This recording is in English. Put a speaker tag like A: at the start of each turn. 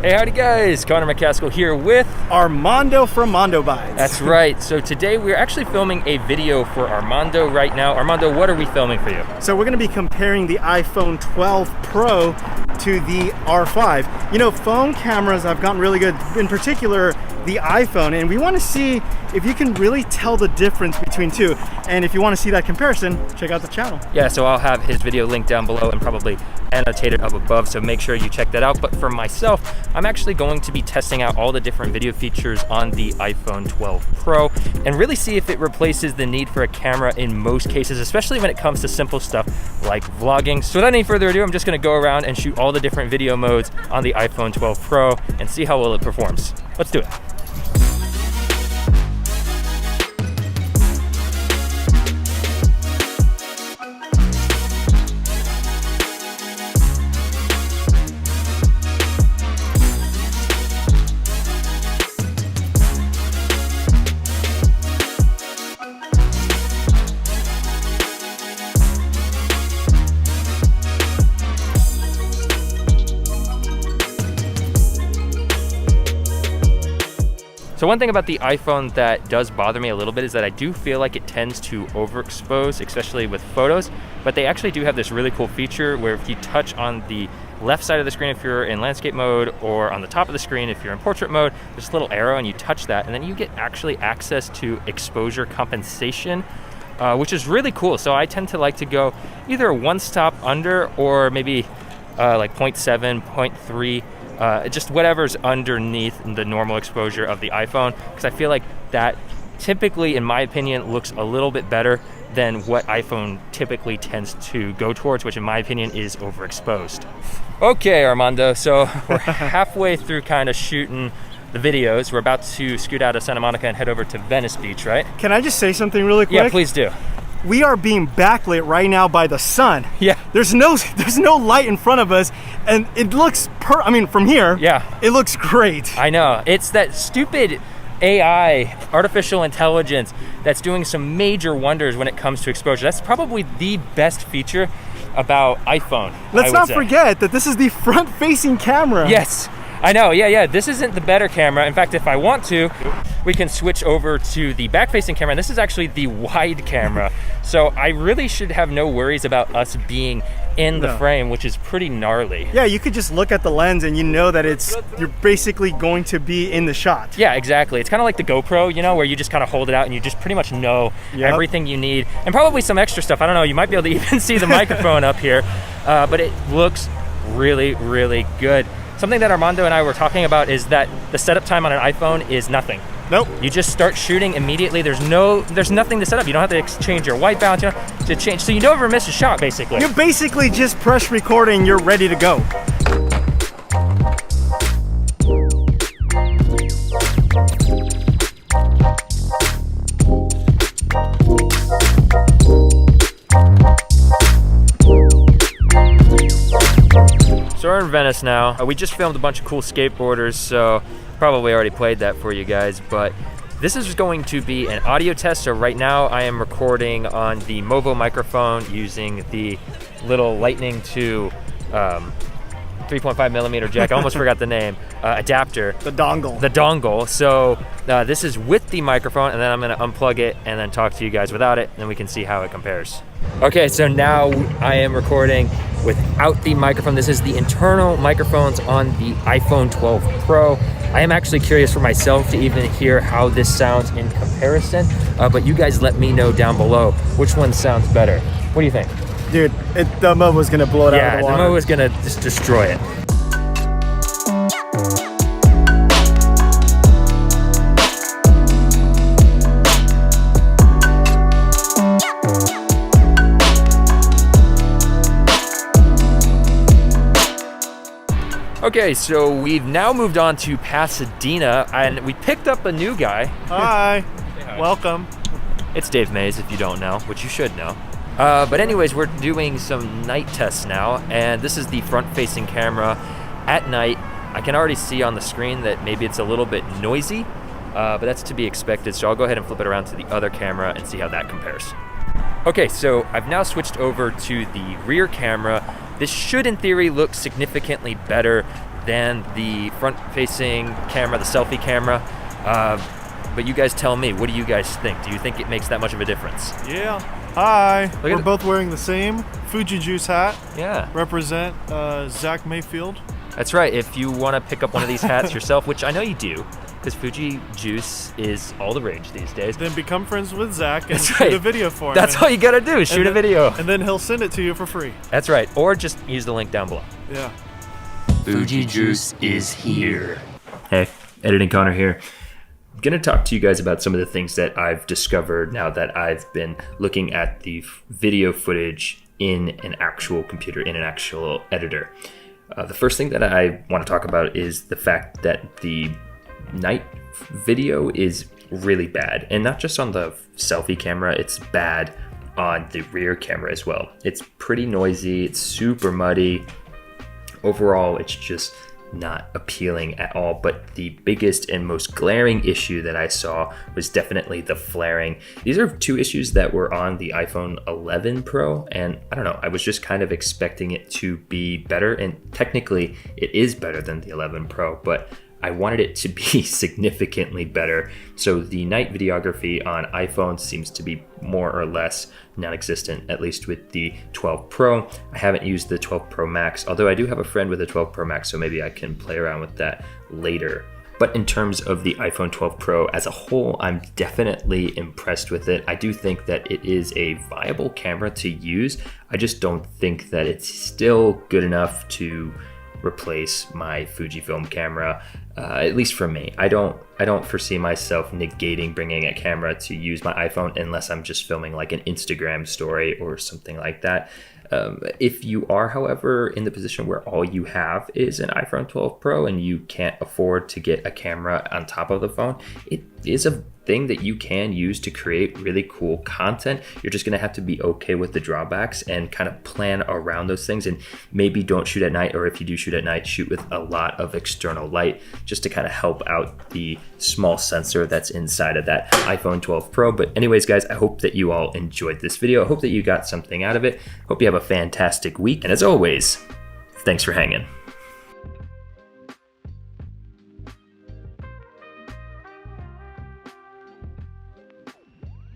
A: Hey, howdy guys, Connor McCaskill here with
B: Armando from Mondobytes.
A: That's right. So today we're actually filming a video for Armando right now. Armando, what are we filming for you?
B: So we're going to be comparing the iPhone 12 Pro to the R5. You know, phone cameras have gotten really good, in particular the iPhone, and we want to see if you can really tell the difference between two. And if you want to see that comparison, check out the channel.
A: Yeah, so I'll have his video linked down below and probably annotated up above, so make sure you check that out. But for myself, I'm actually going to be testing out all the different video features on the iPhone 12 Pro and really see if it replaces the need for a camera in most cases, especially when it comes to simple stuff like vlogging. So without any further ado, I'm just going to go around and shoot all the different video modes on the iPhone 12 Pro and see how well it performs. Let's do it. So one thing about the iPhone that does bother me a little bit is that I do feel like it tends to overexpose, especially with photos, but they actually do have this really cool feature where if you touch on the left side of the screen if you're in landscape mode, or on the top of the screen if you're in portrait mode, there's a little arrow and you touch that, and then you get actually access to exposure compensation, which is really cool. So I tend to like to go either one stop under or maybe like 0.7, 0.3, just whatever's underneath the normal exposure of the iPhone, because I feel like that typically, in my opinion, looks a little bit better than what iPhone typically tends to go towards, which in my opinion is overexposed. Okay, Armando, so we're halfway through kind of shooting the videos. We're about to scoot out of Santa Monica and head over to Venice Beach, right?
B: Can I just say something really quick?
A: Yeah, please do.
B: We are being backlit right now by the sun.
A: Yeah.
B: There's no light in front of us, and it looks I mean, from here,
A: yeah,
B: it looks great.
A: I know. It's that stupid AI, artificial intelligence, that's doing some major wonders when it comes to exposure. That's probably the best feature about iPhone.
B: Let's not forget that this is the front-facing camera.
A: Yes. I know, yeah. This isn't the better camera. In fact, if I want to, we can switch over to the back-facing camera. This is actually the wide camera. So I really should have no worries about us being in the frame, which is pretty gnarly.
B: Yeah, you could just look at the lens and you know that you're basically going to be in the shot.
A: Yeah, exactly. It's kind of like the GoPro, you know, where you just kind of hold it out and you just pretty much know everything you need. And probably some extra stuff. I don't know, you might be able to even see the microphone up here, but it looks really, really good. Something that Armando and I were talking about is that the setup time on an iPhone is nothing.
B: Nope.
A: You just start shooting immediately. There's nothing to set up. You don't have to change your white balance, to change. So you don't ever miss a shot, basically.
B: You basically just press record and you're ready to go.
A: So we're in Venice now. We just filmed a bunch of cool skateboarders, so probably already played that for you guys, but this is going to be an audio test. So right now I am recording on the Movo microphone using the little Lightning to 3.5 millimeter jack. I almost forgot the name. Adapter.
B: The dongle.
A: The dongle. So this is with the microphone, and then I'm gonna unplug it and then talk to you guys without it, and then we can see how it compares. Okay, so now I am recording without the microphone. This is the internal microphones on the iPhone 12 Pro. I am actually curious for myself to even hear how this sounds in comparison, but you guys let me know down below which one sounds better. What do you think?
B: Dude, the Movo's gonna blow it out of the water.
A: Yeah, the Movo's gonna just destroy it. Okay, so we've now moved on to Pasadena, and we picked up a new guy.
B: Hi. Welcome.
A: It's Dave Mays, if you don't know, which you should know. But anyways, we're doing some night tests now, and this is the front-facing camera at night. I can already see on the screen that maybe it's a little bit noisy, but that's to be expected, so I'll go ahead and flip it around to the other camera and see how that compares. Okay, so I've now switched over to the rear camera. This should, in theory, look significantly better than the front-facing camera, the selfie camera. But you guys tell me, what do you guys think? Do you think it makes that much of a difference?
C: Yeah. Hi.
A: Look
C: We're
A: at
C: both wearing the same Fuji Juice hat.
A: Yeah.
C: Represent Zach Mayfield.
A: That's right. If you want to pick up one of these hats yourself, which I know you do, because Fuji Juice is all the rage these days.
C: Then become friends with Zach and
A: That's
C: shoot
A: right.
C: a video for him.
A: That's all you gotta do, shoot a video.
C: And then he'll send it to you for free.
A: That's right. Or just use the link down below.
C: Yeah.
A: Fuji Juice is here. Hey, Editing Connor here. I'm gonna talk to you guys about some of the things that I've discovered now that I've been looking at the video footage in an actual computer, in an actual editor. The first thing that I want to talk about is the fact that the night video is really bad, and not just on the selfie camera, it's bad on the rear camera as well. It's pretty noisy, it's super muddy. Overall, it's just not appealing at all. But the biggest and most glaring issue that I saw was definitely the flaring. These are two issues that were on the iPhone 11 Pro, and I don't know, I was just kind of expecting it to be better, and technically it is better than the 11 Pro, but I wanted it to be significantly better. So the night videography on iPhone seems to be more or less non-existent, at least with the 12 Pro. I haven't used the 12 Pro Max, although I do have a friend with a 12 Pro Max, so maybe I can play around with that later. But in terms of the iPhone 12 Pro as a whole, I'm definitely impressed with it. I do think that it is a viable camera to use. I just don't think that it's still good enough to replace my Fujifilm camera, at least for me. I don't foresee myself negating bringing a camera to use my iPhone unless I'm just filming like an Instagram story or something like that. If you are, however, in the position where all you have is an iPhone 12 Pro and you can't afford to get a camera on top of the phone, it is a thing that you can use to create really cool content. You're just gonna have to be okay with the drawbacks and kind of plan around those things, and maybe don't shoot at night, or if you do shoot at night, shoot with a lot of external light just to kind of help out the small sensor that's inside of that iPhone 12 Pro. But anyways, guys, I hope that you all enjoyed this video. I hope that you got something out of it. Hope you have a fantastic week, and as always, thanks for hanging.